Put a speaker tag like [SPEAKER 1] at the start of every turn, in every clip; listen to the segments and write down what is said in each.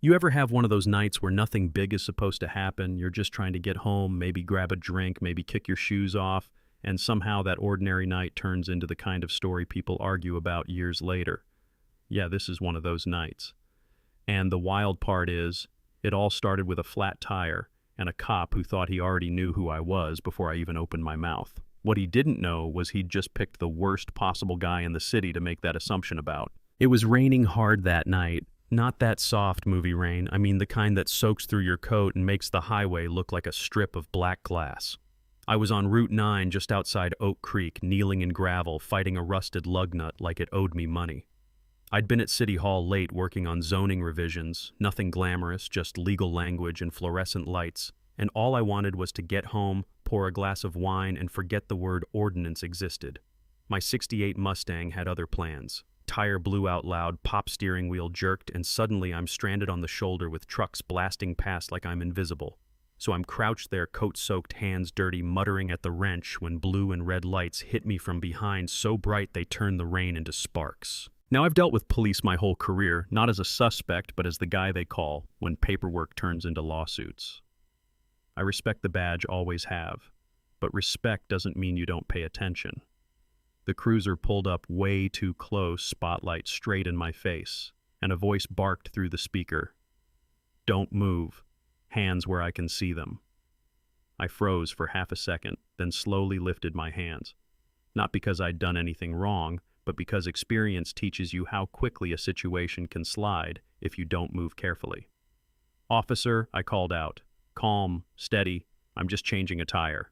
[SPEAKER 1] You ever have one of those nights where nothing big is supposed to happen? You're just trying to get home, maybe grab a drink, maybe kick your shoes off, and somehow that ordinary night turns into the kind of story people argue about years later. Yeah, this is one of those nights. And the wild part is, it all started with a flat tire and a cop who thought he already knew who I was before I even opened my mouth. What he didn't know was he'd just picked the worst possible guy in the city to make that assumption about. It was raining hard that night. Not that soft movie rain, I mean the kind that soaks through your coat and makes the highway look like a strip of black glass. I was on Route 9 just outside Oak Creek, kneeling in gravel, fighting a rusted lug nut like it owed me money. I'd been at City Hall late working on zoning revisions, nothing glamorous, just legal language and fluorescent lights, and all I wanted was to get home, pour a glass of wine, and forget the word ordinance existed. My '68 Mustang had other plans. Tire blew out loud, pop steering wheel jerked, and suddenly I'm stranded on the shoulder with trucks blasting past like I'm invisible. So I'm crouched there, coat-soaked, hands dirty, muttering at the wrench when blue and red lights hit me from behind so bright they turned the rain into sparks. Now, I've dealt with police my whole career, not as a suspect, but as the guy they call when paperwork turns into lawsuits. I respect the badge, always have, but respect doesn't mean you don't pay attention. The cruiser pulled up way too close, spotlight straight in my face, and a voice barked through the speaker. "Don't move. Hands where I can see them." I froze for half a second, then slowly lifted my hands. Not because I'd done anything wrong, but because experience teaches you how quickly a situation can slide if you don't move carefully. "Officer," I called out. "Calm, steady, I'm just changing a tire."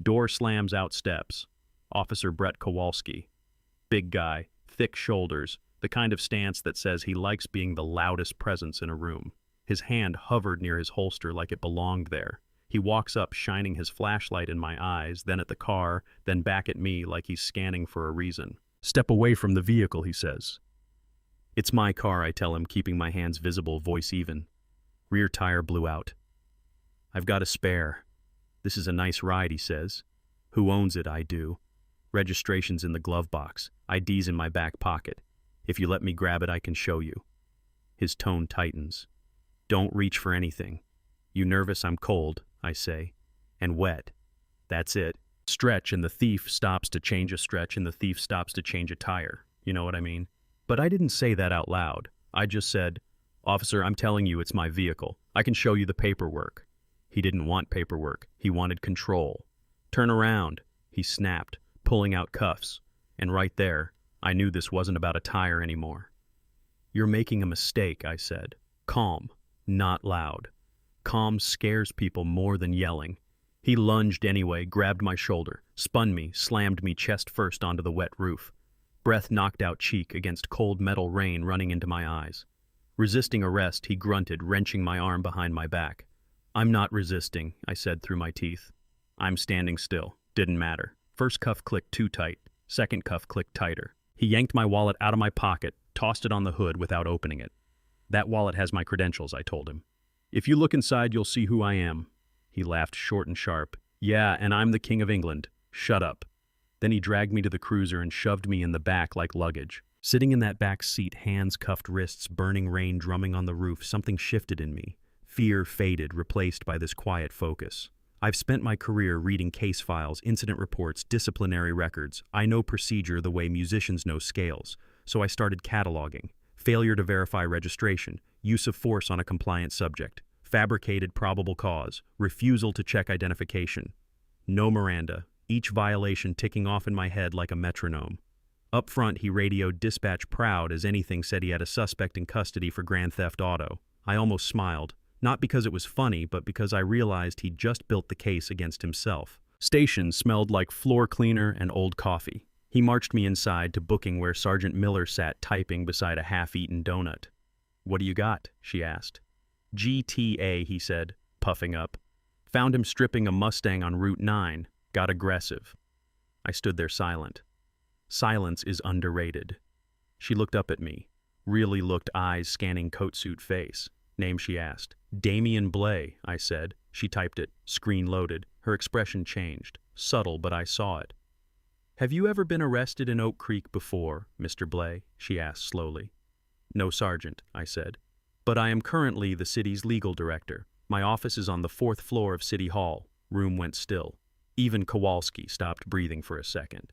[SPEAKER 1] Door slams out steps. Officer Brett Kowalski. Big guy, thick shoulders, the kind of stance that says he likes being the loudest presence in a room. His hand hovered near his holster like it belonged there. He walks up, shining his flashlight in my eyes, then at the car, then back at me like he's scanning for a reason. "Step away from the vehicle," he says. "It's my car," I tell him, keeping my hands visible, voice even. Rear tire blew out. "I've got a spare. This is a nice ride," he says. "Who owns it?" "I do. Registration's in the glove box. ID's in my back pocket. If you let me grab it, I can show you." His tone tightens. "Don't reach for anything." "You nervous?" "I'm cold," I say. "And wet." That's it. Stretch and the thief stops to change a stretch and the thief stops to change a tire. You know what I mean? But I didn't say that out loud. I just said, "Officer, I'm telling you it's my vehicle. I can show you the paperwork." He didn't want paperwork. He wanted control. "Turn around," he snapped, pulling out cuffs. And right there, I knew this wasn't about a tire anymore. "You're making a mistake," I said. Calm, not loud. Calm scares people more than yelling. He lunged anyway, grabbed my shoulder, spun me, slammed me chest first onto the wet roof. Breath knocked out cheek against cold metal rain running into my eyes. Resisting arrest, he grunted, wrenching my arm behind my back. "I'm not resisting," I said through my teeth. "I'm standing still. Didn't matter." First cuff clicked too tight. Second cuff clicked tighter. He yanked my wallet out of my pocket, tossed it on the hood without opening it. "That wallet has my credentials," I told him. "If you look inside, you'll see who I am." He laughed short and sharp. "Yeah, and I'm the King of England. Shut up." Then he dragged me to the cruiser and shoved me in the back like luggage. Sitting in that back seat, hands cuffed wrists, burning rain drumming on the roof, something shifted in me. Fear faded, replaced by this quiet focus. I've spent my career reading case files, incident reports, disciplinary records. I know procedure the way musicians know scales. So I started cataloging. Failure to verify registration, use of force on a compliant subject, fabricated probable cause, refusal to check identification. No Miranda, each violation ticking off in my head like a metronome. Up front, he radioed dispatch proud as anything said he had a suspect in custody for grand theft auto. I almost smiled. Not because it was funny, but because I realized he'd just built the case against himself. Station smelled like floor cleaner and old coffee. He marched me inside to booking where Sergeant Miller sat typing beside a half-eaten donut. "What do you got?" she asked. "GTA," he said, puffing up. "Found him stripping a Mustang on Route 9. Got aggressive." I stood there silent. Silence is underrated. She looked up at me. Really looked, eyes scanning coat suit face. "Name?" she asked. "Damian Blay," I said. She typed it. Screen loaded. Her expression changed. Subtle, but I saw it. "Have you ever been arrested in Oak Creek before, Mr. Blay?" she asked slowly. "No, Sergeant," I said. But I am currently the city's legal director. My office is on the 4th floor of City Hall. Room went still. Even Kowalski stopped breathing for a second.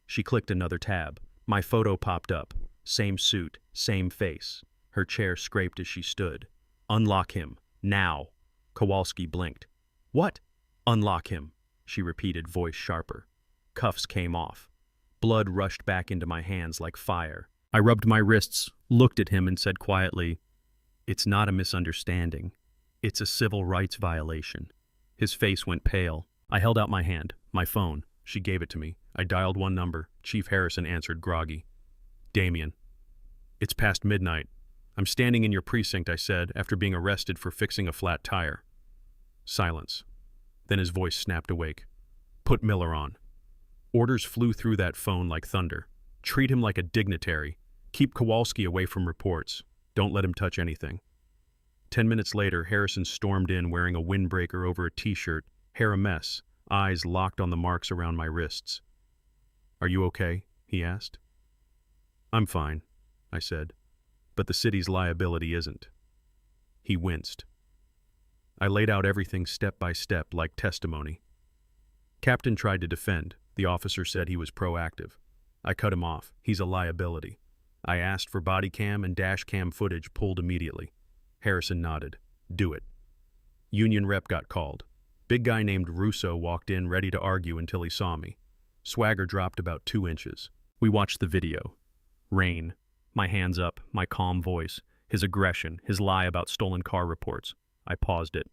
[SPEAKER 1] She clicked another tab. My photo popped up. Same suit, same face. Her chair scraped as she stood. Unlock him. Now. Kowalski blinked. What? Unlock him, she repeated, voice sharper. Cuffs came off. Blood rushed back into my hands like fire. I rubbed my wrists, looked at him, and said quietly, "It's not a misunderstanding. It's a civil rights violation." His face went pale. I held out my hand, my phone. She gave it to me. I dialed one number. Chief Harrison answered, groggy. "Damien, it's past midnight. I'm standing in your precinct," I said, after being arrested for fixing a flat tire. Silence. Then his voice snapped awake. "Put Miller on." Orders flew through that phone like thunder. Treat him like a dignitary. Keep Kowalski away from reports. Don't let him touch anything. 10 minutes later, Harrison stormed in wearing a windbreaker over a t-shirt, hair a mess, eyes locked on the marks around my wrists. "Are you okay?" he asked. "I'm fine," I said, "but the city's liability isn't." He winced. I laid out everything step by step like testimony. Captain tried to defend. The officer said he was proactive. I cut him off. He's a liability. I asked for body cam and dash cam footage pulled immediately. Harrison nodded. Do it. Union rep got called. Big guy named Russo walked in ready to argue until he saw me. Swagger dropped about 2 inches. We watched the video. Rain. My hands up, my calm voice, his aggression, his lie about stolen car reports. I paused it.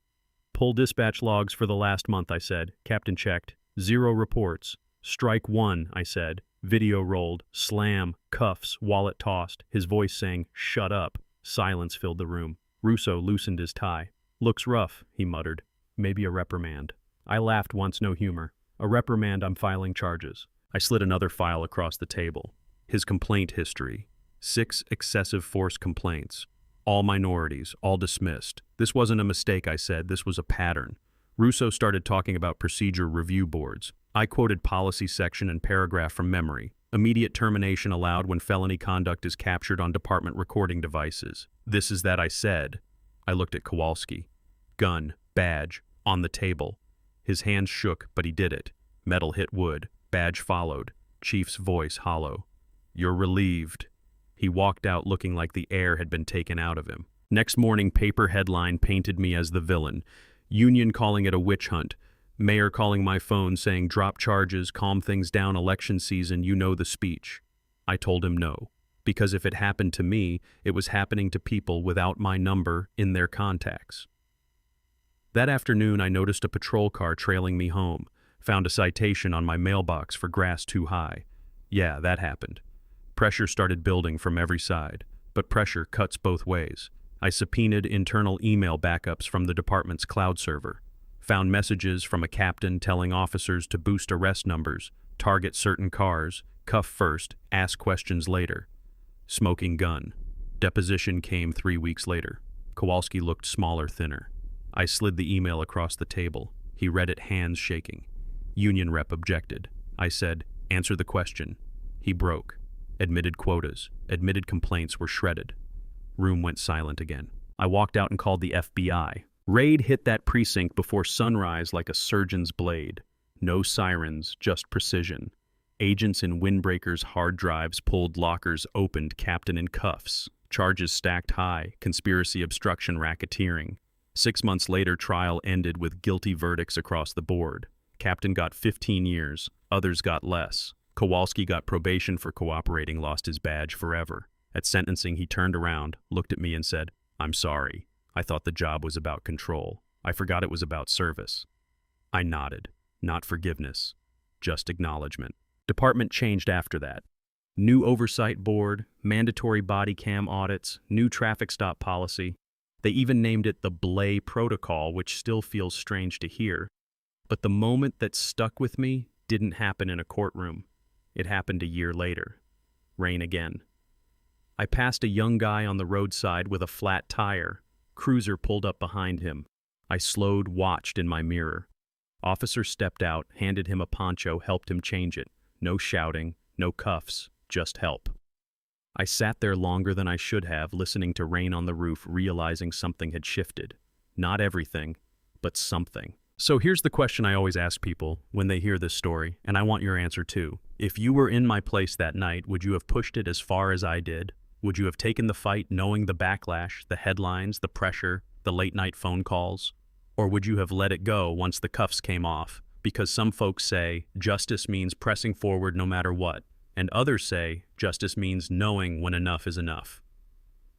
[SPEAKER 1] "Pull dispatch logs for the last month," I said. Captain checked. 0 reports. "Strike 1, I said. Video rolled. Slam. Cuffs. Wallet tossed. His voice saying, "Shut up." Silence filled the room. Russo loosened his tie. "Looks rough," he muttered. "Maybe a reprimand." I laughed once, no humor. "A reprimand, I'm filing charges." I slid another file across the table. His complaint history. 6 excessive force complaints. All minorities, all dismissed. This wasn't a mistake, I said. This was a pattern. Russo started talking about procedure review boards. I quoted policy section and paragraph from memory. Immediate termination allowed when felony conduct is captured on department recording devices. This is that, I said. I looked at Kowalski. Gun, badge, on the table. His hands shook, but he did it. Metal hit wood. Badge followed. Chief's voice hollow. "You're relieved." He walked out looking like the air had been taken out of him. Next morning, paper headline painted me as the villain. Union calling it a witch hunt. Mayor calling my phone saying, "Drop charges, calm things down, election season, you know the speech." I told him no, because if it happened to me, it was happening to people without my number in their contacts. That afternoon, I noticed a patrol car trailing me home, found a citation on my mailbox for grass too high. Yeah, that happened. Pressure started building from every side, but pressure cuts both ways. I subpoenaed internal email backups from the department's cloud server. Found messages from a captain telling officers to boost arrest numbers, target certain cars, cuff first, ask questions later. Smoking gun. Deposition came 3 weeks later. Kowalski looked smaller, thinner. I slid the email across the table. He read it, hands shaking. Union rep objected. I said, "Answer the question." He broke. Admitted quotas. Admitted complaints were shredded. Room went silent again. I walked out and called the FBI. Raid hit that precinct before sunrise like a surgeon's blade. No sirens, just precision. Agents in windbreakers, hard drives, pulled lockers, opened, captain in cuffs. Charges stacked high, conspiracy, obstruction, racketeering. 6 months later, trial ended with guilty verdicts across the board. Captain got 15 years, others got less. Kowalski got probation for cooperating, lost his badge forever. At sentencing, he turned around, looked at me and said, "I'm sorry. I thought the job was about control. I forgot it was about service." I nodded. Not forgiveness, just acknowledgement. Department changed after that. New oversight board, mandatory body cam audits, new traffic stop policy. They even named it the Blay Protocol, which still feels strange to hear. But the moment that stuck with me didn't happen in a courtroom. It happened a year later. Rain again. I passed a young guy on the roadside with a flat tire. Cruiser pulled up behind him. I slowed, watched in my mirror. Officer stepped out, handed him a poncho, helped him change it. No shouting, no cuffs, just help. I sat there longer than I should have, listening to rain on the roof, realizing something had shifted. Not everything, but something. So here's the question I always ask people when they hear this story, and I want your answer too. If you were in my place that night, would you have pushed it as far as I did? Would you have taken the fight knowing the backlash, the headlines, the pressure, the late-night phone calls? Or would you have let it go once the cuffs came off? Because some folks say justice means pressing forward no matter what, and others say justice means knowing when enough is enough.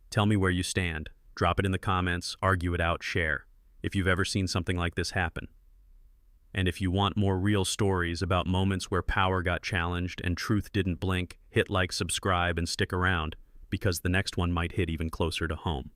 [SPEAKER 1] Tell me where you stand. Drop it in the comments, argue it out, share, if you've ever seen something like this happen. And if you want more real stories about moments where power got challenged and truth didn't blink, hit like, subscribe, and stick around, because the next one might hit even closer to home.